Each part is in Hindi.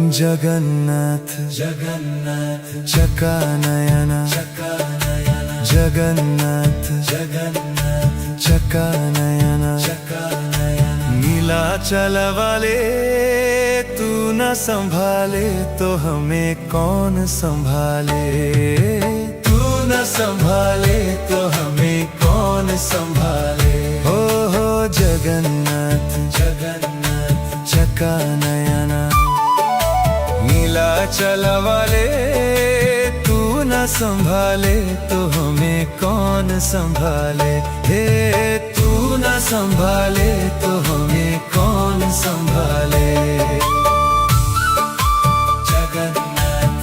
जगन्नाथ जगन्नाथ चकानयन चकानयन जगन्नाथ जगन्नाथ चकानयन चकानयन नीलाचल वाले तू न संभाले तो हमें कौन संभाले। तू न संभाले तो हमें कौन संभाले। हो जगन्नाथ जगन्नाथ चकानयन नीलाचल वाले तू न संभाले तो हमें कौन संभाले। हे तू न संभाले तो हमें कौन संभाले। जगन्नाथ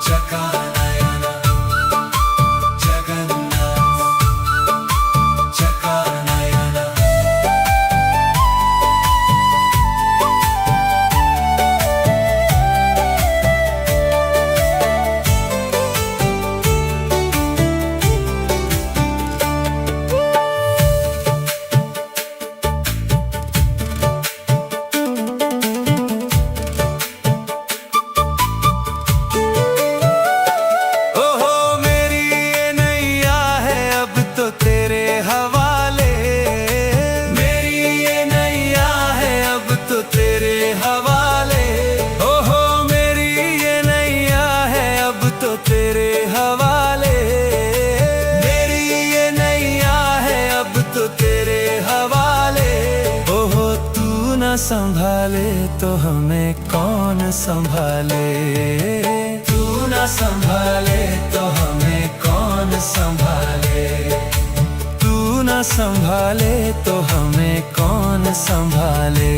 चकानयन जगन्नाथ चकानयन संभाले तो हमें कौन संभाले। तू न संभाले तो हमें कौन संभाले। तू न संभाले तो हमें कौन संभाले।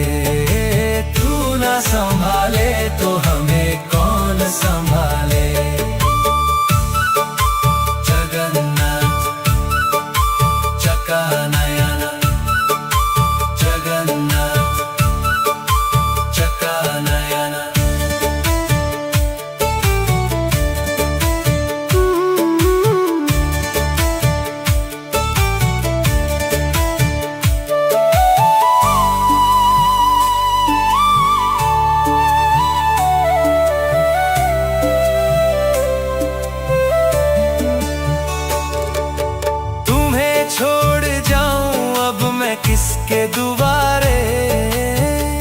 तू न संभाले तो हमें कौन संभाले। जगन्नाथ चकानयन जगन्नाथ चकानयन तुम्हें छोड़ जाऊं अब मैं किसके दुआरे।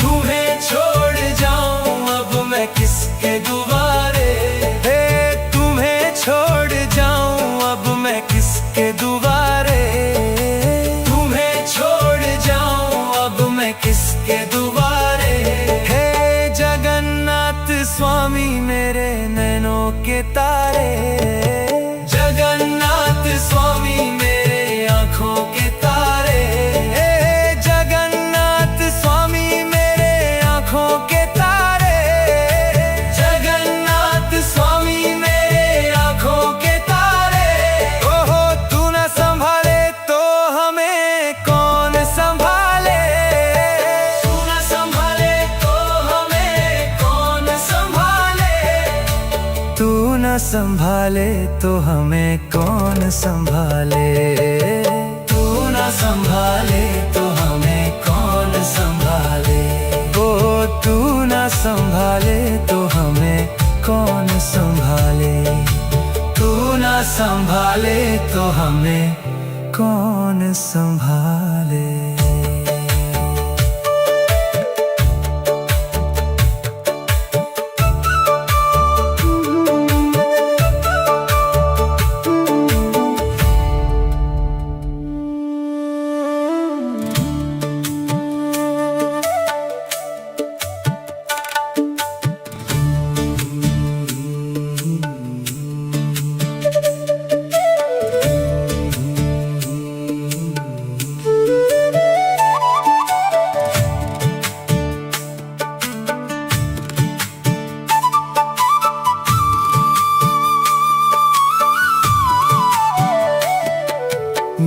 तुम्हें छोड़ जाऊं अब मैं किसके दुआरे। हे तुम्हें छोड़ जाऊं अब मैं किसके दुआरे। तुम्हें छोड़ जाऊं अब मैं किसके दुआरे। हे जगन्नाथ स्वामी मेरे नैनों के तारे। जगन्नाथ स्वामी मेरे आँखों के तारे। जगन्नाथ स्वामी मेरे आँखों के तारे। जगन्नाथ स्वामी मेरे आँखों के तारे। ओहो तू न संभाले तो हमें कौन संभाले। तू न संभाले तो हमें कौन संभाले। तू न संभाले तो हमें कौन संभाले। तू न संभाले तो हमें कौन संभाले। ओ तू न संभाले तो हमें कौन संभाले। तू न संभाले तो हमें कौन संभाले।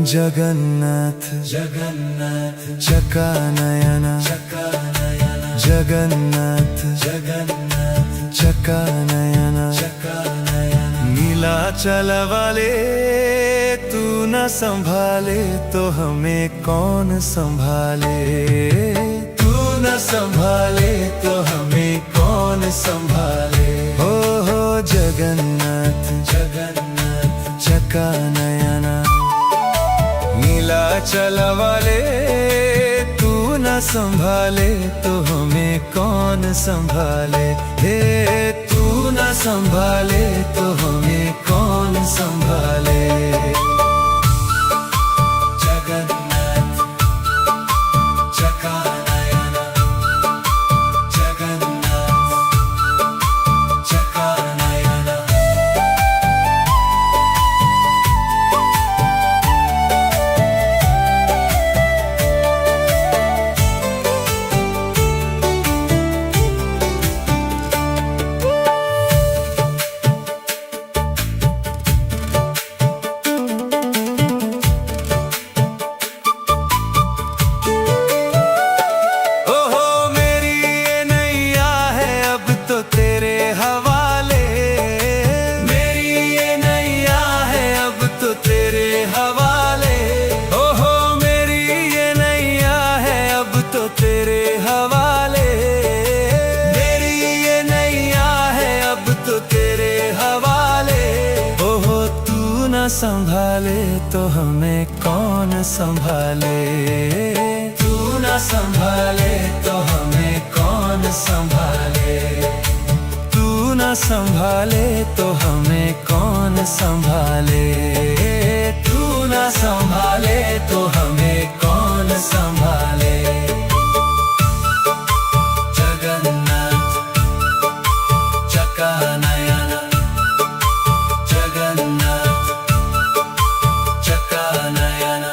जगन्नाथ जगन्नाथ चकानयन चकानयन जगन्नाथ जगन्नाथ चकानयन चकानयन नीलाचल वाले तू न संभाले तो हमें कौन संभाले। तू न संभाले तो हमें संभाले। हो जगन्नाथ जगन्नाथ चका नयना, नीलाचल वाले तू न संभाले तो हमें कौन संभाले। हे तू न संभाले तो हमें कौन संभाले। जगन्नाथ चका नयना, जगन्नाथ चका नयना। संभाले तो हमें कौन संभाले। तू न संभाले तो हमें कौन संभाले। तू न संभाले तो हमें कौन संभाले। तू न संभाले तो हमें कौन संभाले। जगन्नाथ चका नयना, जगन्नाथ चका नयना।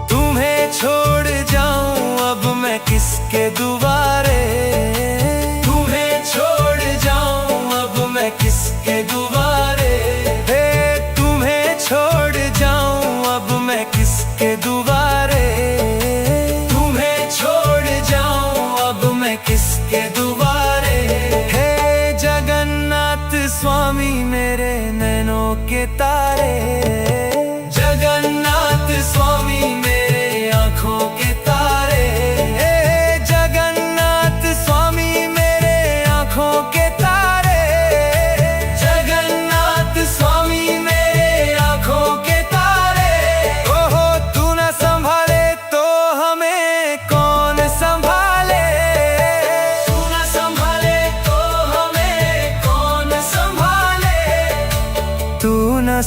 तुम्हें छोड़ जाऊं अब मैं किसके दुआरे। किसके दुआरे। हे तुम्हें छोड़ जाऊं अब मैं किसके दुआरे। तुम्हें छोड़ जाऊं अब मैं किसके दुआरे। हे जगन्नाथ स्वामी मेरे नैनों के तारे। जगन्नाथ स्वामी मेरे आँखों के तारे। हे जगन्नाथ स्वामी मेरे आँखों के तारे।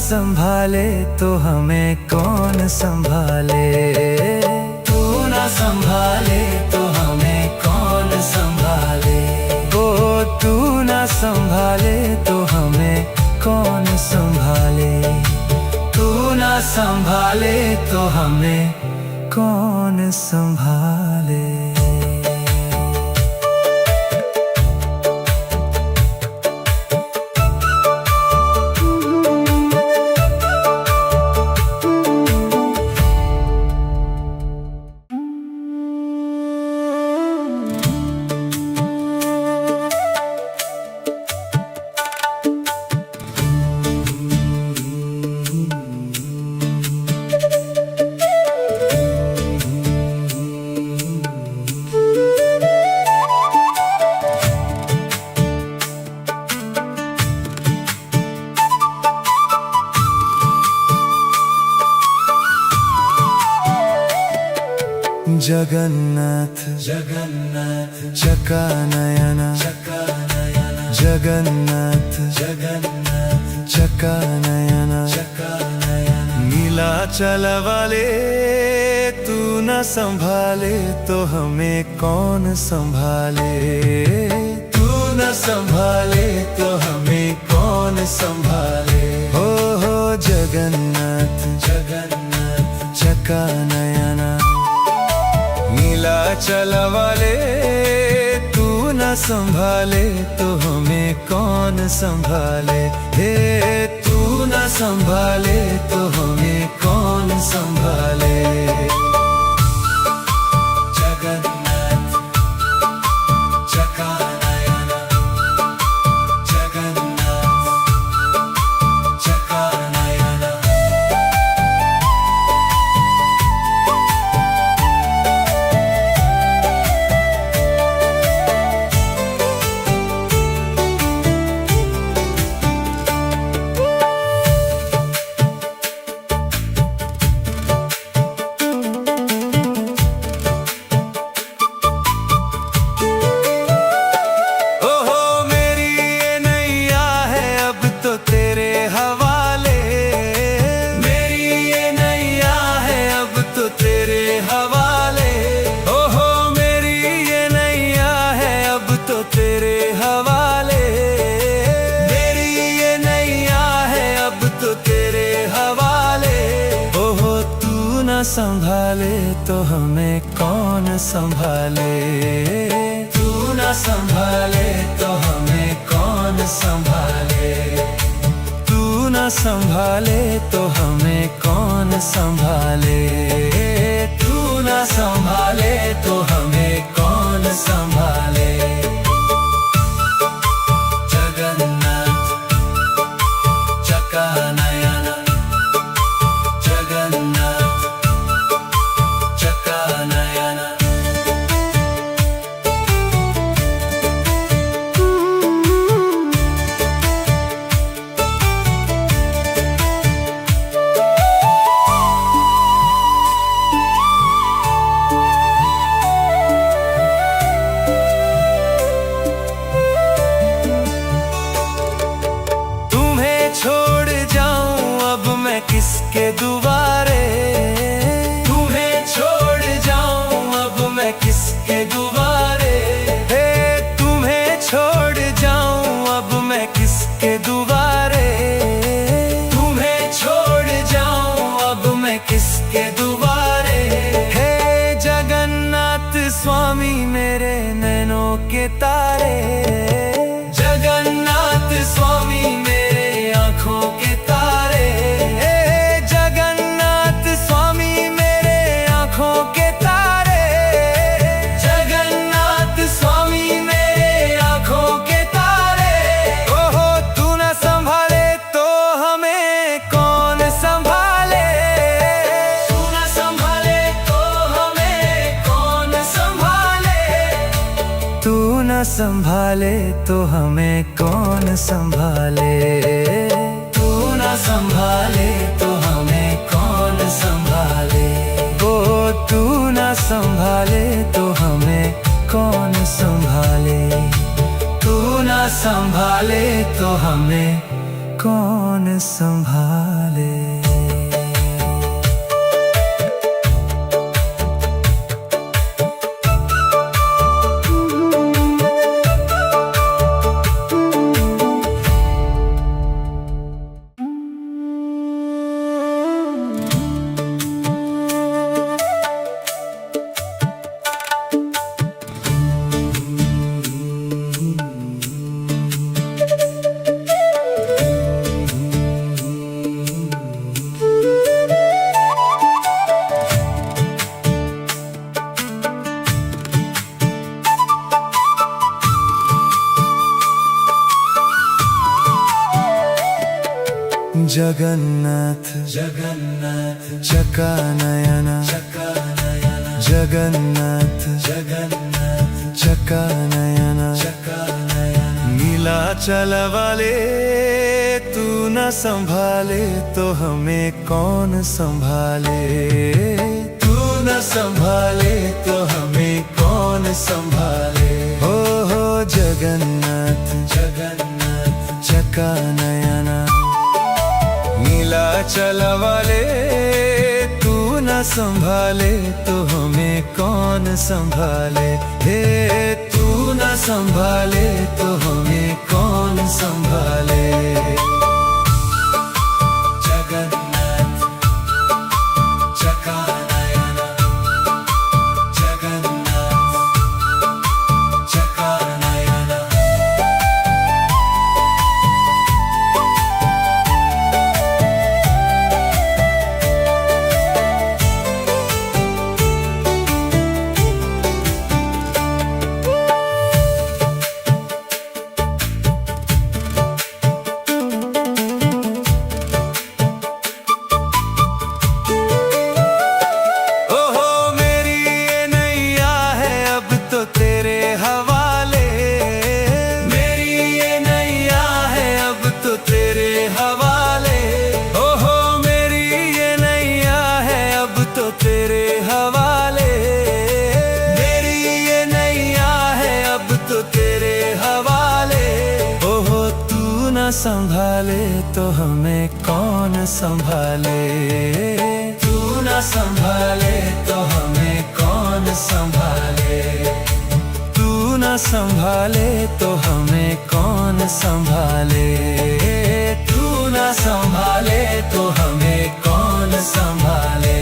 संभाले तो हमें कौन संभाले। तू न संभाले तो हमें कौन संभाले। ओ तू न संभाले तो हमें कौन संभाले। तू न संभाले तो हमें कौन संभाले। जगन्नाथ जगन्नाथ चका नयना, जगन्नाथ जगन्नाथ चका नयना। नीलाचल वाले तू न संभाले तो हमें कौन संभाले। तू न संभाले तो हमें कौन संभाले। हो जगन्नाथ जगन्नाथ चका नयना, नीलाचल वाले तू न संभाले तो हमें कौन संभाले। हे तू न संभाले तो हमें कौन संभाले। संभाले तो हमें कौन संभाले। तू न संभाले तो हमें कौन संभाले। तू न संभाले तो हमें कौन संभाले। तू न संभाले तो हमें कौन संभाले। जगन्नाथ चक्कानयन, जगन्नाथ चक्कानयन। किसके दुआरे, तुम्हें छोड़ जाऊं अब मैं किसके दुआरे। हे तुम्हें छोड़ जाऊं अब मैं किसके दुआरे। तुम्हें छोड़ जाऊं अब मैं किसके दुआरे। हे जगन्नाथ स्वामी मेरे नैनों के तारे। जगन्नाथ स्वामी मेरे आँखों के तारे। संभाले तो हमें कौन संभाले। तू न संभाले तो हमें कौन संभाले। ओ तू न संभाले तो हमें कौन संभाले। तू न संभाले तो हमें कौन संभाले। जगन्नाथ जगन्नाथ चक्कानयन, चक्कानयन। जगन्नाथ जगन्नाथ चक्कानयन, चक्कानयन। नीलाचल वाले तू न संभाले तो हमें कौन संभाले। तू न संभाले तो हमें कौन संभाले। हो जगन्नाथ जगन्नाथ चक्कानयन। नीलाचल वाले तू न संभाले तो हमें कौन संभाले। हे तू न संभाले तो हमें कौन संभाले। जगन्नाथ चक्कानयन, जगन्नाथ चक्कानयन। संभाले तो हमें कौन संभाले। तू न संभाले तो हमें कौन संभाले। तू न संभाले तो हमें कौन संभाले। तू न संभाले तो हमें कौन संभाले।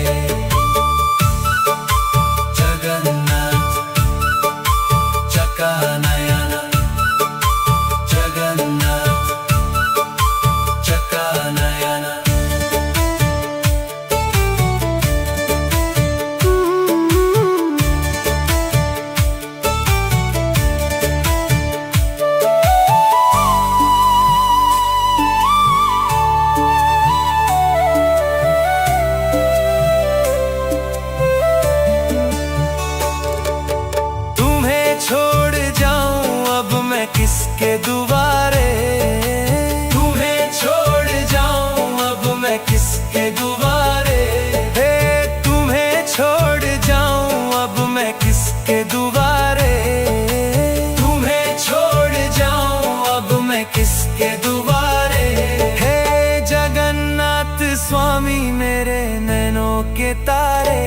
तारे।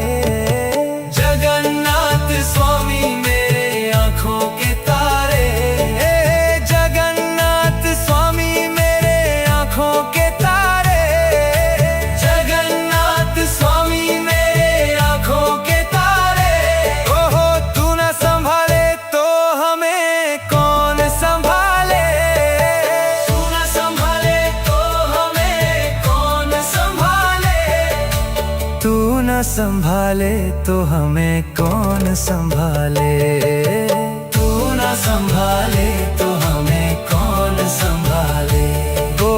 जगन्नाथ स्वामी मेरे आँखों के तारे, जगन्नाथ स्वामी मेरे आँखों के तारे, जगन्नाथ स्वामी मेरे आँखों के तारे। ओहो तू न संभाले तो हमें कौन संभाले, तू न संभाले तो हमें कौन संभाले, तू न संभाले तो हमें कौन संभाले, तू न संभाले तो हमें कौन संभाले। ओ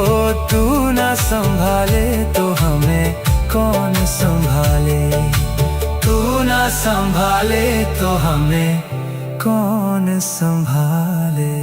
तू न संभाले तो हमें कौन संभाले, तू न संभाले तो हमें कौन संभाले।